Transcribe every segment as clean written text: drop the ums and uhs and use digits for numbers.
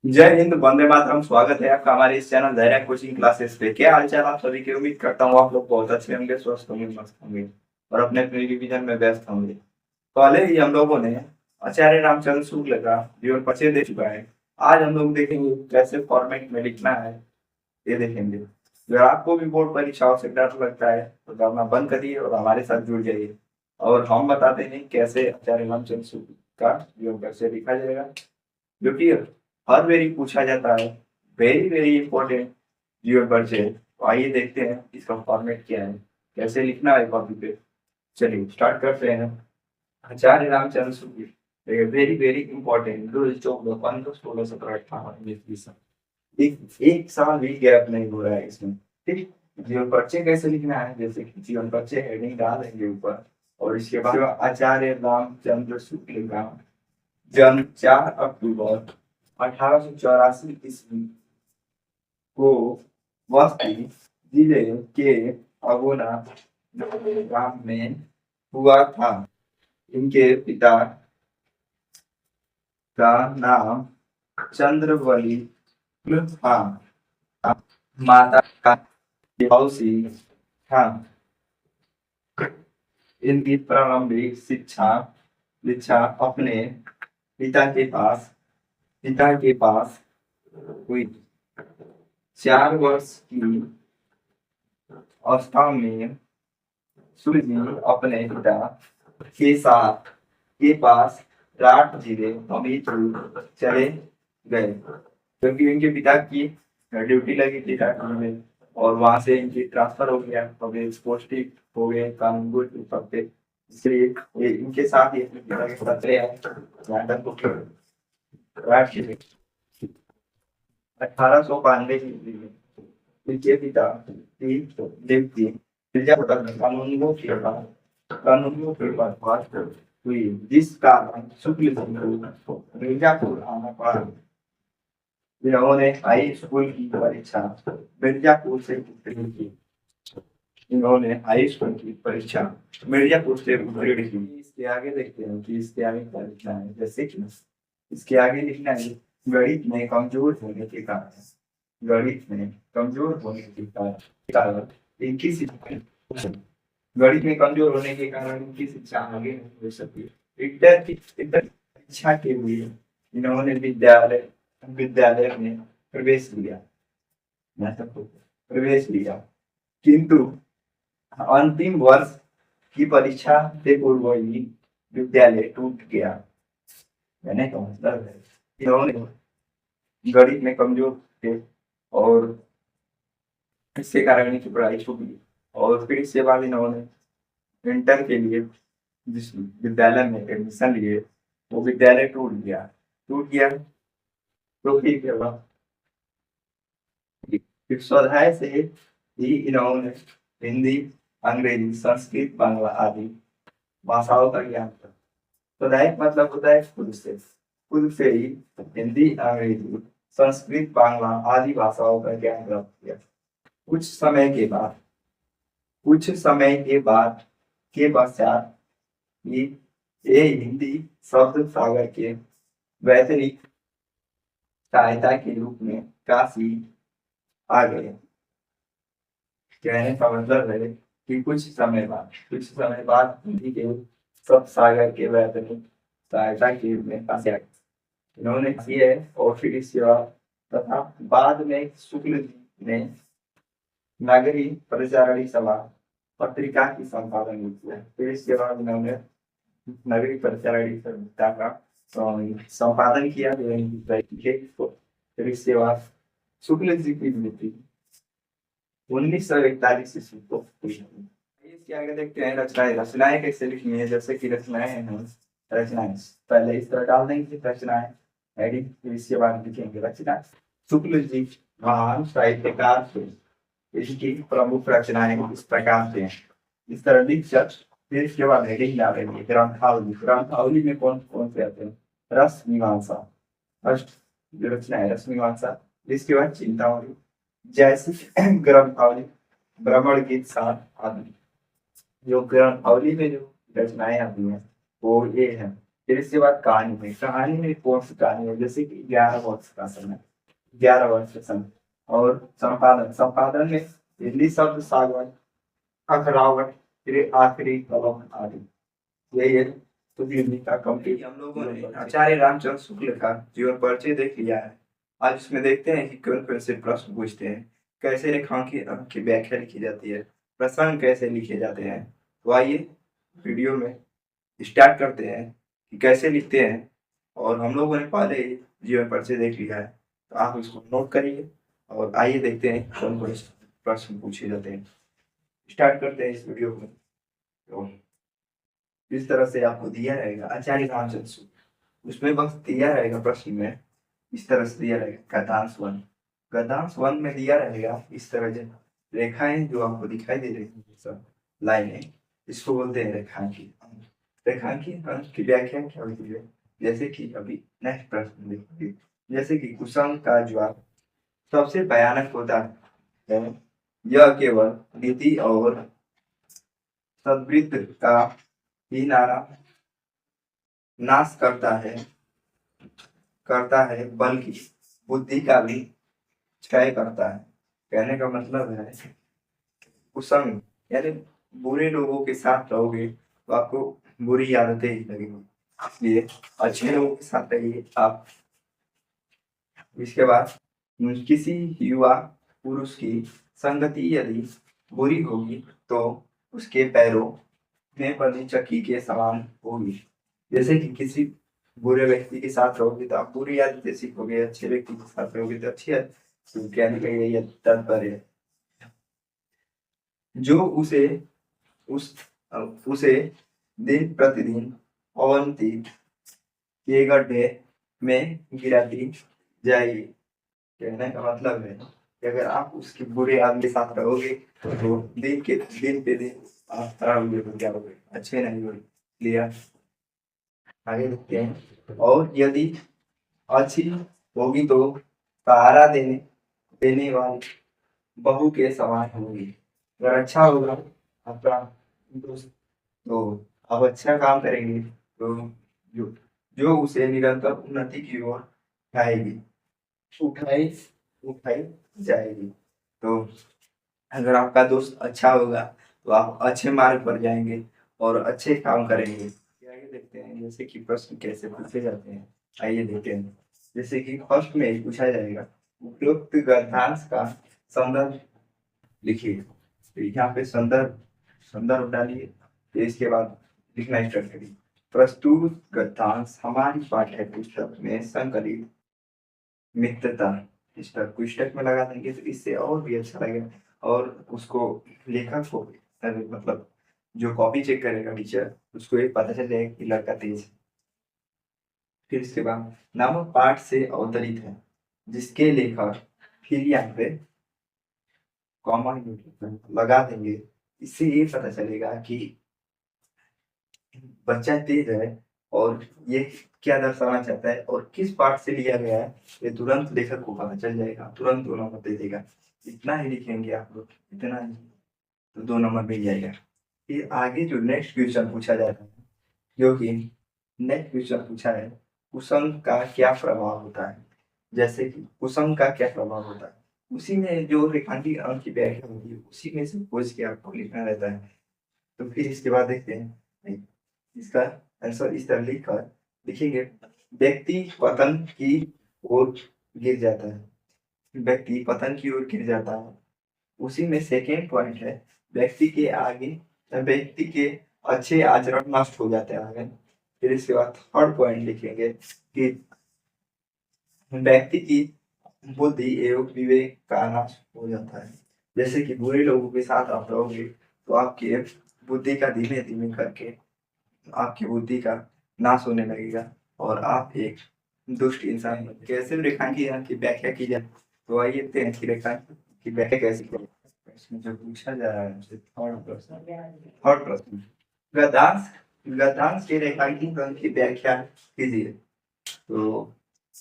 जय हिंद, वंदे मातरम। स्वागत है आपका हमारे इस चैनल धैर्य कोचिंग क्लासेस पे। क्या हालचाल आप सभी की? उम्मीद करता हूँ आप लोग बहुत अच्छे होंगे, स्वस्थ होंगे, मस्त होंगे और अपने अपने रिवीजन में व्यस्त होंगे। पहले ही हम लोगों ने आचार्य रामचंद्र शुक्ल का जीवन परिचय दे चुका है। आज हम लोग देखेंगे कैसे फॉर्मेट में लिखना है, ये देखेंगे। अगर आपको भी बोर्ड परीक्षाओं से डर लगता है तो डरना बंद करिए और हमारे साथ जुड़ जाइए। और हम बताते हैं कैसे आचार्य रामचंद्र शुक्ल का जीवन परिचय लिखा जाएगा, जो कि हर वेरी पूछा जाता है। वेरी वेरी इंपॉर्टेंट जीवन परिचय। तो आइए देखते हैं इसका फॉर्मेट क्या है, कैसे लिखना है कॉपी पे। चलिए स्टार्ट करते हैं। आचार्य Ramchandra Shukla very very important. 2014, 15, 16, 17, 18, 19, 20। एक साल भी गैप नहीं हो रहा है इसमें। ठीक। जीवन परिचय कैसे लिखना है, जैसे कि जीवन परिचय हेडिंग डाल देंगे ऊपर। और इसके बाद आचार्य रामचंद्र शुक्ल का जन्म 4 अक्टूबर 1884 ईस्वी को बस्ती जिले के अगोना गांव में हुआ था। इनके पिता का नाम चंद्रवली था, माता का मौसी था। इनकी प्रारंभिक शिक्षा शिक्षा अपने पिता के पास पिता के पास हुई। 4 वर्ष की अवस्था में सूर्य अपने पिता के साथ के पास राठ जिले हमीरपुर चले गए, क्योंकि इनके पिता की ड्यूटी लगी थी राठौर में। और वहां से इनकी ट्रांसफर हो गया, अभी पोस्टिंग हो गए कानूनगो सब पे। इसलिए ये इनके साथ ही अपने पिता के साथ रहे हैं। यहाँ तक तो राठ जिले 1892 में इनके पिता की नियुक्ति मिर्जापुर कानूनियों के बर्खास्त हुई, जिस कारण शुक्ल सिंह को मिर्जापुर आना पड़ा। इन्होंने हाई स्कूल की परीक्षा मिर्जापुर से उत्तीर्ण की। इन्होंने हाई स्कूल की परीक्षा मिर्जापुर से उत्तीर्ण की। इसके आगे देखते हैं कि इसके आगे क्या लिखना है। जैसे कि इसके आगे लिखना है, गणित में कमजोर होने के कारण गणित में कमजोर होने के कारण इनकी शिक्षा गणित में कमजोर होने के कारण इनकी शिक्षा आगे नहीं हो सकी। इंटर शिक्षा के लिए इन्होंने विद्यालय विद्यालय में प्रवेश लिया प्रवेश लिया, किंतु अंतिम वर्ष की परीक्षा से पूर्व ही विद्यालय टूट गया। मैंने तो मतलब है इन्होंने गणित में कमजोर थे और इसके कारण इनकी पढ़ाई छूट गई। और फिर इसके बाद इन्होंने इंटर के लिए जिस विद्यालय में एडमिशन लिए, वो विद्यालय टूट गया। तो फिर स्वाध्याय से ही इन्होंने हिंदी, अंग्रेजी, संस्कृत, बांग्ला आदि भाषाओं का ज्ञान था। स्वाध्याय मतलब होता है खुद से ही हिंदी, अंग्रेजी, संस्कृत, बांग्ला आदि भाषाओं का ज्ञान प्राप्त किया। कुछ समय के बाद कुछ समय के पश्चात ही ये हिंदी शब्द सागर के वैतनिक सहायता के रूप में काशी आ गए। कहने का मतलब है कि कुछ समय बाद हिंदी के शब्द सागर के वैतनिक सहायता के रूप में काशी आ गए। इन्होंने किए और फिर इसके बाद तथा बाद में शुक्ल जी ने नागरी परिचारणी सभा पत्रिका की संपादन किया। फिर इसके बाद इन्होंने नगरी परिचारणी सभा का संपादन किया। फिर इसके बाद शुक्ल जी की मृत्यु 1941 ईस्वी को हुई। इसके आगे देखते हैं रचनाएं कैसे लिखनी है। जैसे कि रचनाएं हैं, रचनाएं पहले इस तरह डाल देंगे रचनाएं हेडिंग, फिर इसके बाद लिखेंगे रचना। शुक्ल जी महान साहित्यकार थे। इसकी प्रमुख रचनाएं इस प्रकार से हैं। इस तरह लिख कर फिर इसके बाद हेडिंग डालेंगे ग्रंथावली। ग्रंथावली में कौन कौन से आते हैं? रस मीमांसा फर्स्ट जो रचना है, रस मीमांसा। इसके बाद चिंतावली, जैसे ग्रंथावली, भ्रमण गीत, सार आदि। जो ग्रंथावली में जो रचनाएं आती हैं वो ये है। फिर इसके बाद कहानी में कौन सी कहानी है, जैसे कि 11 वर्ष का समय, 11 वर्ष का समय। और संपादन, संपादन में हिंदी शब्द सागवान, अखरावट, फिर आखिरी कलम आदि। यही है तो हिंदी का कंप्लीट। हम लोगों ने आचार्य रामचंद्र शुक्ल का जीवन परिचय देख लिया है। आज इसमें देखते हैं कि कौन कौन से प्रश्न पूछते हैं, कैसे रेखांकन की व्याख्या लिखी जाती है, प्रसंग कैसे लिखे जाते हैं। तो आइए वीडियो में स्टार्ट करते हैं कि कैसे लिखते हैं। और हम लोगों ने पहले ही जीवन परिचय देख लिया है, तो आप इसको नोट करिए और आइए देखते हैं कौन कौन से प्रश्न पूछे जाते हैं। स्टार्ट करते हैं इस वीडियो को। तो इस तरह से आपको दिया रहेगा आचार्य रामचंद्र शुक्ल, उसमें बस दिया रहेगा प्रश्न में इस तरह से दिया रहेगा गद्यांश 1। गद्यांश 1 में दिया रहेगा इस तरह से रेखाएं जो आपको दिखाई दे रही है, सब लाइनें, इसको बोलते हैं रेखांकित अंक। रेखांकित अंक की व्याख्या क्या होती है, जैसे कि अभी नेक्स्ट प्रश्न देखिए, जैसे कि कुसंग का जवाब सबसे भयानक होता है, यह केवल नीति और सद्वृत्त का ही नाश करता है बल्कि बुद्धि का भी क्षय करता है। कहने का मतलब है कुसंग यानी बुरे लोगों के साथ रहोगे तो आपको बुरी आदतें ही लगेंगी, इसलिए अच्छे लोगों के साथ रहिए आप। इसके बाद किसी युवा पुरुष की संगति यदि बुरी होगी तो उसके पैरों में बंधी चक्की के समान होगी। जैसे कि किसी बुरे व्यक्ति के साथ रहोगे तो आप बुरी आदतें सीखोगे, अच्छे व्यक्ति के साथ रहोगे तो अच्छी है। कहने का यही तात्पर्य है। जो उसे दिन प्रतिदिन अवनति के गड्ढे में गिराती जाएगी। कहने का मतलब है कि अगर आप उसके बुरे आदमी के साथ रहोगे तो दिन पे दिन आप खराब हो जाओगे, अच्छे नहीं होगे। क्लियर, आगे देखते हैं। और यदि अच्छी होगी तो सहारा देने वाली बहू के समान होगी। अगर अच्छा होगा आपका दोस्त तो आप अच्छा काम करेंगे तो जो जो उसे निरंतर उन्नति की ओर उठाई उठाई जाएगी। तो अगर आपका दोस्त अच्छा होगा तो आप अच्छे मार्ग पर जाएंगे और अच्छे काम करेंगे। आइए देखते हैं जैसे कि प्रश्न कैसे पूछे जाते हैं। आइए देखते हैं, जैसे कि फर्स्ट में ही पूछा जाएगा उपरोक्त गद्यांश का संदर्भ लिखिए। तो यहाँ पे संदर्भ डालिए, फिर इसके बाद लिखना स्टार्ट करिए। प्रस्तुत गद्यांश हमारी पाठ्य पुस्तक में संकलित मित्रता पुस्तक में लगा देंगे तो इससे और भी अच्छा लगेगा। और उसको लेखक को मतलब जो कॉपी चेक करेगा टीचर, उसको ये पता चल जाएगा कि लड़का तेज है। फिर इसके बाद नामक पाठ से अवतरित है जिसके लेखक, फिर यहाँ पे कॉमा लगा देंगे। इससे ये पता चलेगा कि बच्चा तेज है और ये क्या दर्शाना चाहता है और किस पाठ से लिया गया है, ये तुरंत लेखक को पता चल जाएगा, तुरंत 2 नंबर दे देगा। इतना ही लिखेंगे आप लोग, इतना ही तो 2 नंबर मिल जाएगा। फिर आगे जो नेक्स्ट क्वेश्चन पूछा जाता है, जो कि नेक्स्ट क्वेश्चन पूछा है कुसंग का क्या प्रभाव होता है। जैसे कि कुसंग का क्या प्रभाव होता है, उसी में जो रेखांकित अंक की व्याख्या होती है उसी में से पूछ के आपको लिखना रहता है। तो फिर इसके बाद देखते हैं इसका आंसर इस तरह लिख कर लिखेंगे। व्यक्ति पतन की ओर गिर जाता है, व्यक्ति पतन की ओर गिर जाता है। उसी में सेकेंड पॉइंट है व्यक्ति के अच्छे आचरण नष्ट हो जाते हैं। फिर इसके बाद थर्ड पॉइंट लिखेंगे कि व्यक्ति की बुद्धि एवं विवेक का नाश हो जाता है। जैसे कि बुरे लोगों के साथ आप रहोगे तो आपकी बुद्धि का धीमे धीमे करके आपकी बुद्धि का नाश होने लगेगा और आप एक दुष्ट इंसान बन। कैसे रेखांकन की व्याख्या की जाए, तो आइए देखते हैं कि रेखांकन की व्याख्या कैसे करें। प्रश्न जो पूछा जा रहा है हमसे थर्ड प्रश्न गद्यांश के रेखांकन की व्याख्या कीजिए। तो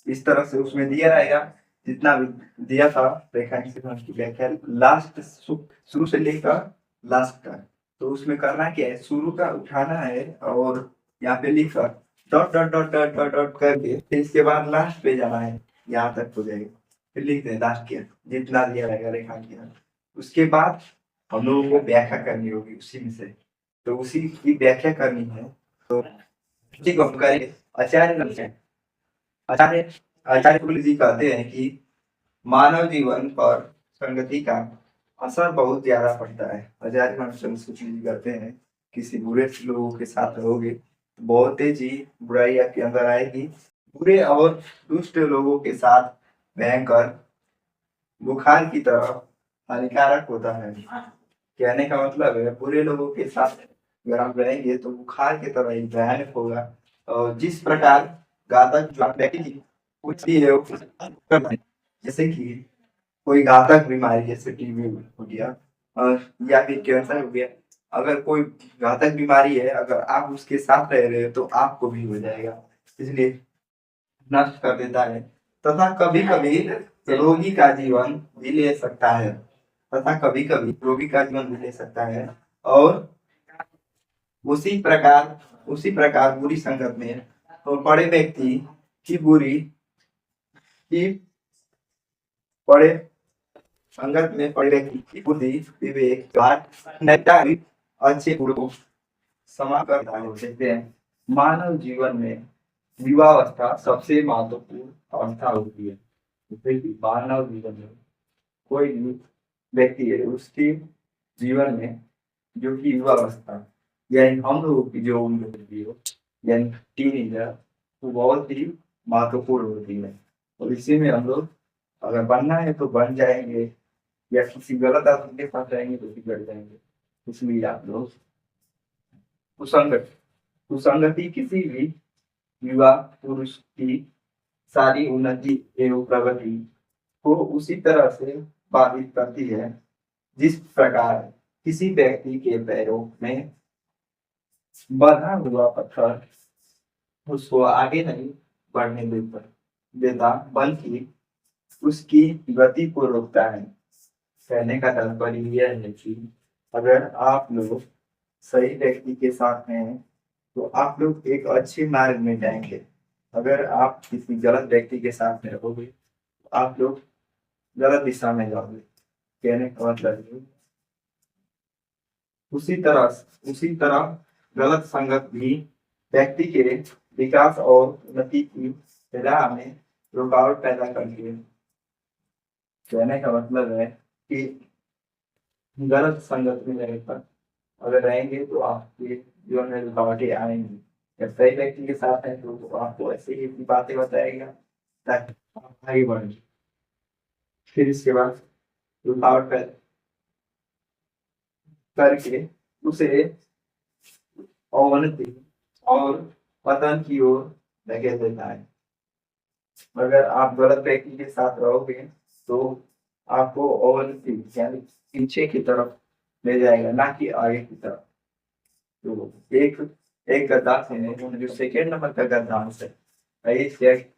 इस तरह से उसमें दिया रहेगा जितना भी दिया था रेखांकन की व्याख्या लास्ट शुरू से लेकर लास्ट तक। तो उसमें करना क्या है, शुरू का उठाना है और यहाँ पे लिखकर dot dot dot dot dot dot करके फिर इसके बाद लास्ट पे जाना है, यहाँ तक हो जाएगा। फिर लिख दें लास्ट किया, जितना दिया रहेगा रेखा किया। उसके बाद हम लोगों को व्याख्या करनी होगी उसी में से, तो उसी की व्याख्या करनी है। तो उसी को हम करेंगे। आचार्य नाम से आचार्य आचार्य कुल जी कहते हैं कि मानव जीवन पर संगति का असर बहुत ज्यादा पड़ता है। आचार्य नामचंद्र सूची जी कहते हैं किसी बुरे लोगों के साथ रहोगे तो बहुत तेजी बुराई आपके अंदर आएगी। बुरे और दुष्ट लोगों के साथ भयंकर बुखार की तरह हानिकारक होता है। कहने का मतलब है बुरे लोगों के साथ अगर आप रहेंगे तो बुखार की तरह ही भयानक होगा। और जिस प्रकार घातक जो व्यक्ति कुछ भी है जैसे कि कोई घातक बीमारी जैसे टीबी हो गया या फिर कैंसर हो गया, अगर कोई घातक बीमारी है अगर आप उसके साथ रह रहे हो तो आपको भी हो जाएगा, इसलिए नष्ट कर देता है। तथा कभी कभी रोगी का जीवन भी ले सकता है, तथा कभी कभी रोगी का जीवन भी ले सकता है। और उसी प्रकार बुरी संगत में तो बड़े व्यक्ति की बुरी की बड़े संगत में पड़े व्यक्ति की बुद्धि विवेक नैतिकता भी अच्छे गुणों को समा कर देते हैं। मानव जीवन में युवावस्था सबसे महत्वपूर्ण अवस्था होती है। जैसे कि मानव जीवन में कोई भी व्यक्ति है उसके जीवन में जो कि युवावस्था यानी हम लोगों की जो उम्र होती है यानी टीनेजर, वो बहुत ही महत्वपूर्ण होती है। और इसी में हम लोग अगर बनना है तो बन जाएंगे, या किसी गलत आदमी के साथ रहेंगे तो बिगड़ जाएंगे। इसलिए आप लोग कुसंगत कुसंगति किसी भी युवा पुरुष की सारी उन्नति एवं प्रगति को उसी तरह से बाधित करती है जिस प्रकार किसी व्यक्ति के पैरों में बंधा हुआ पत्थर उसको आगे नहीं बढ़ने देता बल्कि उसकी गति को रोकता है। कहने का तात्पर्य यह है कि अगर आप लोग सही व्यक्ति के साथ हैं तो आप लोग एक अच्छे मार्ग में जाएंगे। अगर आप किसी गलत व्यक्ति के साथ में रहोगे तो आप लोग गलत दिशा में जाओगे। कहने का मतलब है उसी तरह गलत संगत भी व्यक्ति के विकास और उन्नति की राह में रुकावट पैदा करती है। कहने का मतलब है कि गलत संगत में रहकर अगर रहेंगे तो आपके जीवन में रुकावटें आएंगी। जब सही व्यक्ति के साथ हैं तो आपको ऐसे ही बातें बताएगा ताकि आप आगे बढ़े। फिर इसके बाद रुकावट पैदा करके उसे अवनति और पतन की ओर धकेल देता है। अगर आप गलत व्यक्ति के साथ रहोगे तो आपको अवनति यानी पीछे की तरफ ले जाएगा, ना कि आगे की तरफ। तो एक एक गद्दांश है जो सेकेंड नंबर का गद्दांश है। आइए चेक,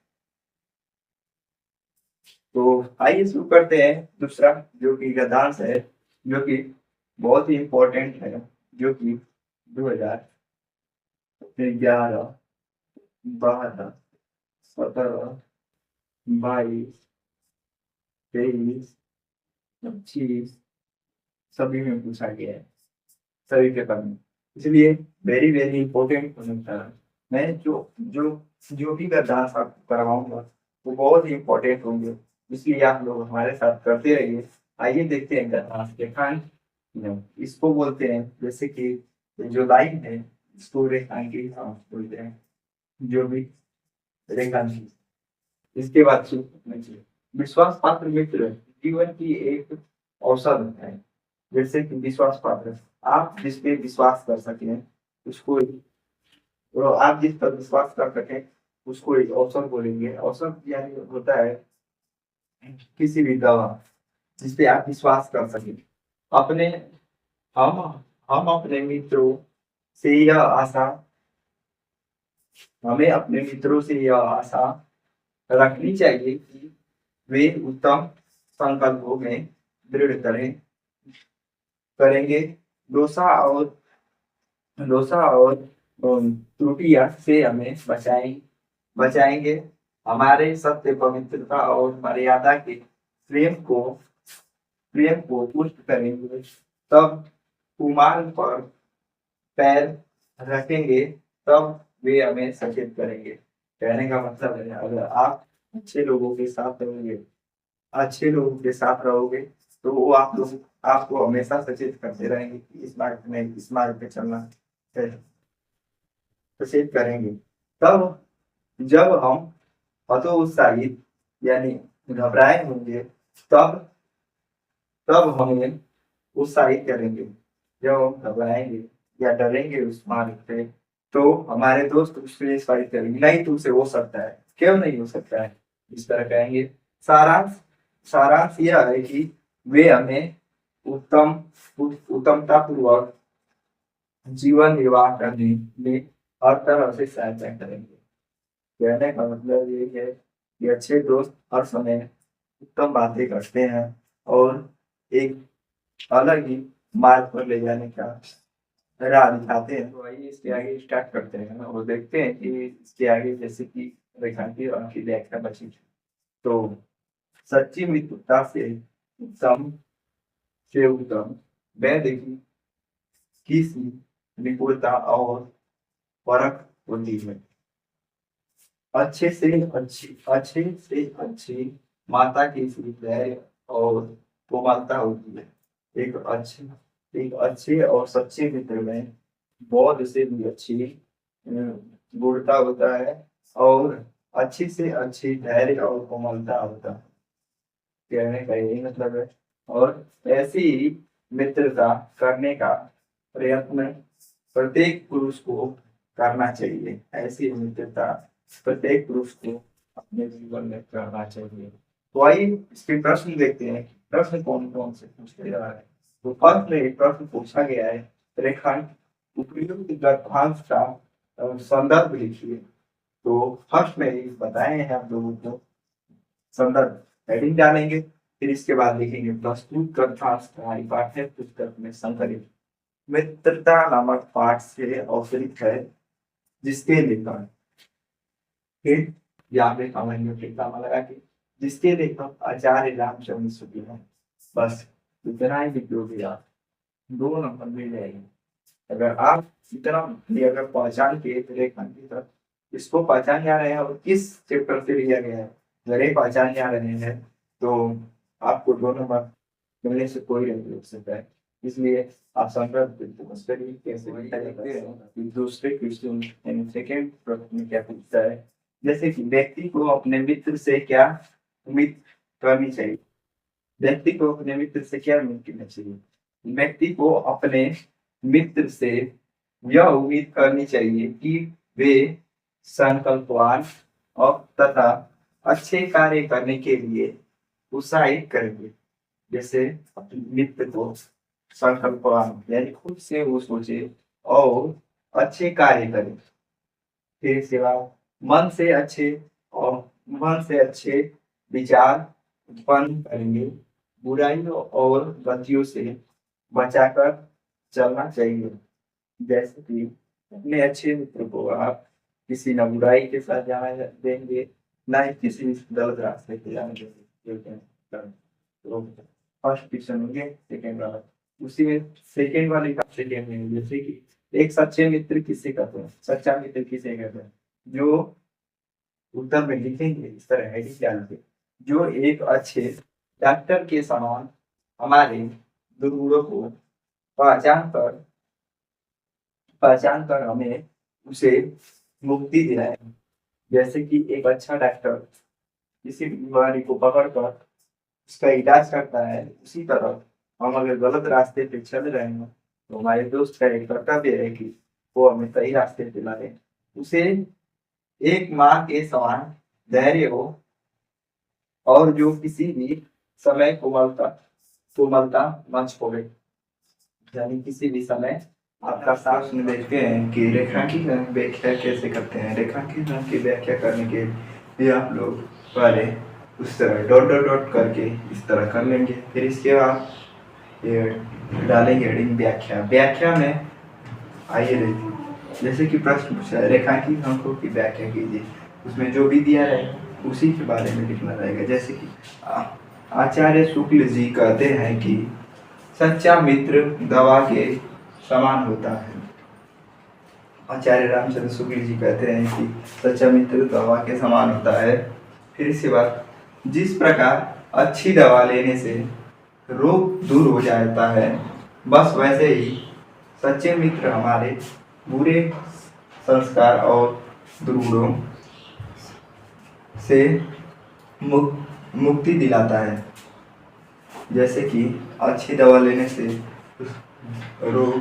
तो आइए शुरू करते हैं दूसरा जो कि गद्दांश है, जो कि बहुत ही इम्पोर्टेंट है, जो कि 2011, 12, 17, 22, 23, 25 सभी में पूछा गया है, सभी पेपर में। इसलिए वेरी वेरी इंपॉर्टेंट क्वेश्चन था। मैं जो भी गद्दांश आपको करवाऊंगा वो बहुत ही इंपॉर्टेंट होंगे, इसलिए आप लोग हमारे साथ करते रहिए। आइए देखते हैं गद्दांश के खंड। इसको बोलते हैं जैसे कि जो लाइन है इसको रेखांकित बोलते हैं, जो भी रेखांकित। इसके बाद विश्वास पात्र मित्र जीवन की एक औसत है। जैसे कि विश्वास पात्र, आप जिस पे विश्वास कर सकें उसको, तो आप जिस पर विश्वास कर सकें उसको एक औसत बोलेंगे। औसत यानी होता है किसी भी दवा जिस पे आप विश्वास कर सकें। अपने हम हम अपने मित्रों से यह आशा हमें अपने मित्रों से यह आशा रखनी चाहिए कि वे उत्तम संकल्पों में दृढ़ करेंगे। डोसा और त्रुटियां से हमें बचाएंगे। हमारे सत्य, पवित्रता और मर्यादा के प्रेम को पुष्ट करेंगे। तब कुमार्ग पर पैर रखेंगे, तब वे हमें सचेत करेंगे। कहने का मतलब है, अगर आप अच्छे लोगों के साथ रहोगे, अच्छे लोगों के साथ रहोगे, तो वो आपको हमेशा सचेत करते रहेंगे कि इस मार्ग पे चलना है, सचेत करेंगे। तब जब हम हतोत्साहित यानी घबराए होंगे, तब तब हमें उत्साहित करेंगे। जब हम घबराएंगे या डरेंगे उस मार्ग पे, तो हमारे दोस्त उसके लिए स्वागत करेंगे, नहीं तुमसे हो सकता है, क्यों नहीं हो सकता है, इस तरह कहेंगे। सारांश सारांश यह है कि वे हमें उत्तम उत्तमता पूर्वक जीवन निर्वाह करने में हर तरह से सहायता करेंगे। कहने का मतलब ये है कि अच्छे दोस्त हर समय उत्तम बातें करते हैं और एक अलग ही मार्ग पर ले जाने का राह दिखाते हैं। तो आइए इसके आगे स्टार्ट करते हैं और देखते हैं कि इसके आगे जैसे कि रेखांकित और उनकी व्याख्या बची है। तो सच्ची मित्रता से उत्तम वैध की निपुणता और परख होती है। अच्छे से अच्छी माता की सी धैर्य और कोमलता होती है। एक अच्छे और सच्चे मित्र में बहुत से भी अच्छी गुणता होता है और अच्छी से अच्छी धैर्य और कोमलता होता है। कहने का यही मतलब है। और ऐसी ही मित्रता करने का प्रयत्न प्रत्येक पुरुष को करना चाहिए। ऐसी मित्रता प्रत्येक पुरुष को अपने जीवन में करना चाहिए। तो आइए इसके प्रश्न देखते हैं। प्रश्न कौन कौन से पूछे जा रहे हैं। तो फर्स्ट में एक प्रश्न पूछा गया है, रेखांकन उपयुक्त गद्यांश का संदर्भ लिखिए। तो फर्स्ट में ही बताए हैं आप लोगों को, संदर्भ हेडिंग डालेंगे, फिर इसके बाद लिखेंगे प्रस्तुत गद्यांश हमारी पाठ्य पुस्तक में संकलित मित्रता नामक पाठ से अवतरित है, जिसके लेखक फिर यहाँ पे कमेंट में नामा लगा के जिसके लेखक आचार्य रामचंद्र शुक्ल है। बस इतना ही लिखोगे आप, 2 नंबर मिल जाएंगे। अगर आप इतना अगर पहचान के रेखांकित इसको पहचान जा रहे हैं और किस चैप्टर से लिया गया है, अगर ये पहचान जा रहे हैं तो आपको 2 नंबर मिलने से कोई नहीं रोक सकता है। इसलिए आप संदर्भ कैसे लिखा जाता है। दूसरे क्वेश्चन सेकेंड प्रश्न में क्या पूछता है, जैसे कि व्यक्ति को अपने मित्र से क्या उम्मीद करनी चाहिए। व्यक्ति को अपने मित्र से क्या उम्मीद करनी चाहिए। व्यक्ति को अपने मित्र से यह उम्मीद करनी चाहिए कि वे संकल्पवान और तथा अच्छे कार्य करने के लिए उत्साहित करेंगे। जैसे अपने मित्र को संकल्पवान यानी खुद से वो सोचे और अच्छे कार्य करें। फिर इसके बाद मन से अच्छे विचार उत्पन्न करेंगे। बुराइयों और गतियों से बचाकर चलना चाहिए। जैसे कि अपने अच्छे मित्र को आप किसी न बुराई के साथ जाना देंगे, ना ही किसी गलत रास्ते पे जाने देंगे। तो फर्स्ट क्वेश्चन होंगे, सेकेंड वाला उसी में सेकेंड वाले का सेकेंड में जैसे कि एक सच्चे मित्र किसे कहते हैं, सच्चा मित्र किसे कहते हैं, जो उत्तर में लिखेंगे इस तरह हेडिंग डाल के, जो एक अच्छे डॉक्टर के समान हमारे दुर्गुणों को पहचान कर हमें उसे मुक्ति दिलाए। जैसे कि एक अच्छा डॉक्टर किसी बीमारी को पकड़कर उसका इलाज करता है, उसी तरह हम अगर गलत रास्ते पे चल रहे हैं तो हमारे दोस्त का एक कर्तव्य है कि वो हमें सही रास्ते पे लाए। उसे एक माँ के समान धैर्य हो और जो किसी भी समय कोमलता न छोड़े। यानी किसी भी समय आपका साथ में देखते हैं कि रेखांकन की व्याख्या कैसे करते हैं। रेखांकन की व्याख्या करने के लिए आप लोग पहले उस तरह डॉट डॉट डॉट करके इस तरह कर लेंगे। फिर इसके बाद ये डालेंगे हेडिंग व्याख्या। व्याख्या में आइए देखिए, जैसे कि प्रश्न पूछा है, रेखांकित अंकों की व्याख्या कीजिए। उसमें जो भी दिया रहेगा उसी के बारे में लिखना रहेगा। जैसे कि आचार्य शुक्ल जी कहते हैं कि सच्चा मित्र दवा के समान होता है। आचार्य रामचंद्र शुक्ल जी कहते हैं कि सच्चा मित्र दवा के समान होता है। फिर इसके बाद, जिस प्रकार अच्छी दवा लेने से रोग दूर हो जाता है, बस वैसे ही सच्चे मित्र हमारे बुरे संस्कार और दुर्गुणों से मुक्ति दिलाता है। जैसे कि अच्छी दवा लेने से रोग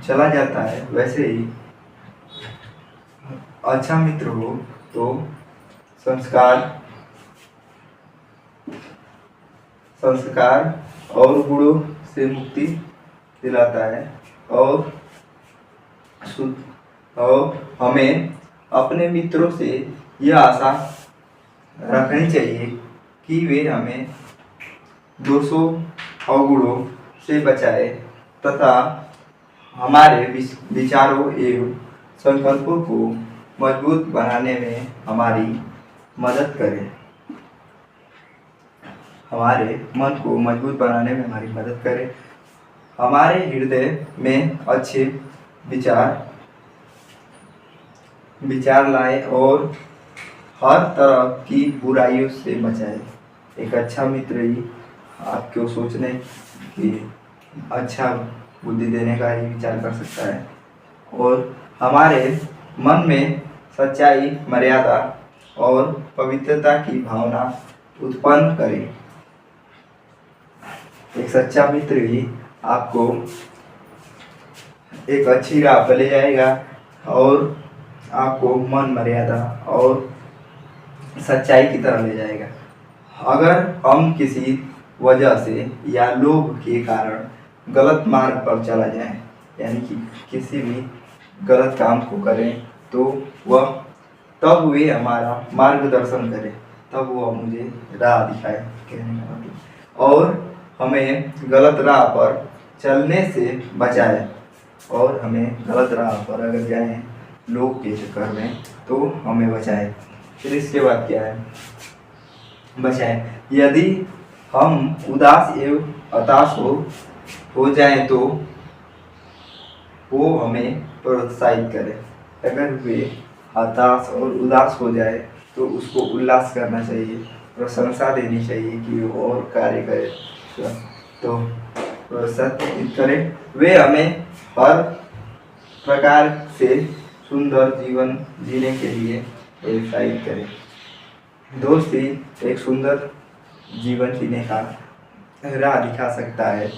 चला जाता है, वैसे ही अच्छा मित्र हो तो संस्कार और गुणों से मुक्ति दिलाता है। और हमें अपने मित्रों से यह आशा रखनी चाहिए कि वे हमें दोषों और गुणों से बचाए तथा हमारे विचारों एवं संकल्पों को मजबूत बनाने में हमारी मदद करें। हमारे मन को मजबूत बनाने में हमारी मदद करें। हमारे हृदय में अच्छे विचार लाए और हर तरह की बुराइयों से बचाए। एक अच्छा मित्र ही आपको सोचने की अच्छा बुद्धि देने का ही विचार कर सकता है और हमारे मन में सच्चाई, मर्यादा और पवित्रता की भावना उत्पन्न करे। एक सच्चा मित्र ही आपको एक अच्छी राह पर ले जाएगा और आपको मन, मर्यादा और सच्चाई की तरफ ले जाएगा। अगर हम किसी वजह से या लोभ के कारण गलत मार्ग पर चला जाए, यानी कि किसी भी गलत काम को करें, तो वह तब वे हमारा मार्गदर्शन करें, तब वह मुझे राह दिखाए, कहने का मतलब, और हमें गलत राह पर चलने से बचाए। और हमें गलत राह पर अगर जाएं लोग के चक्कर में तो हमें बचाए। फिर इसके बाद क्या है, बचाए। यदि हम उदास एवं हताश हो जाएं तो वो हमें प्रोत्साहित करे। अगर वे हताश और उदास हो जाए तो उसको उल्लास करना चाहिए, प्रशंसा देनी चाहिए कि वो और कार्य करे, तो प्रोत्साहित करें। वे हमें हर प्रकार से सुंदर जीवन जीने के लिए प्रोत्साहित करें। दोस्त ही एक सुंदर जीवन जीने का राह दिखा सकता है।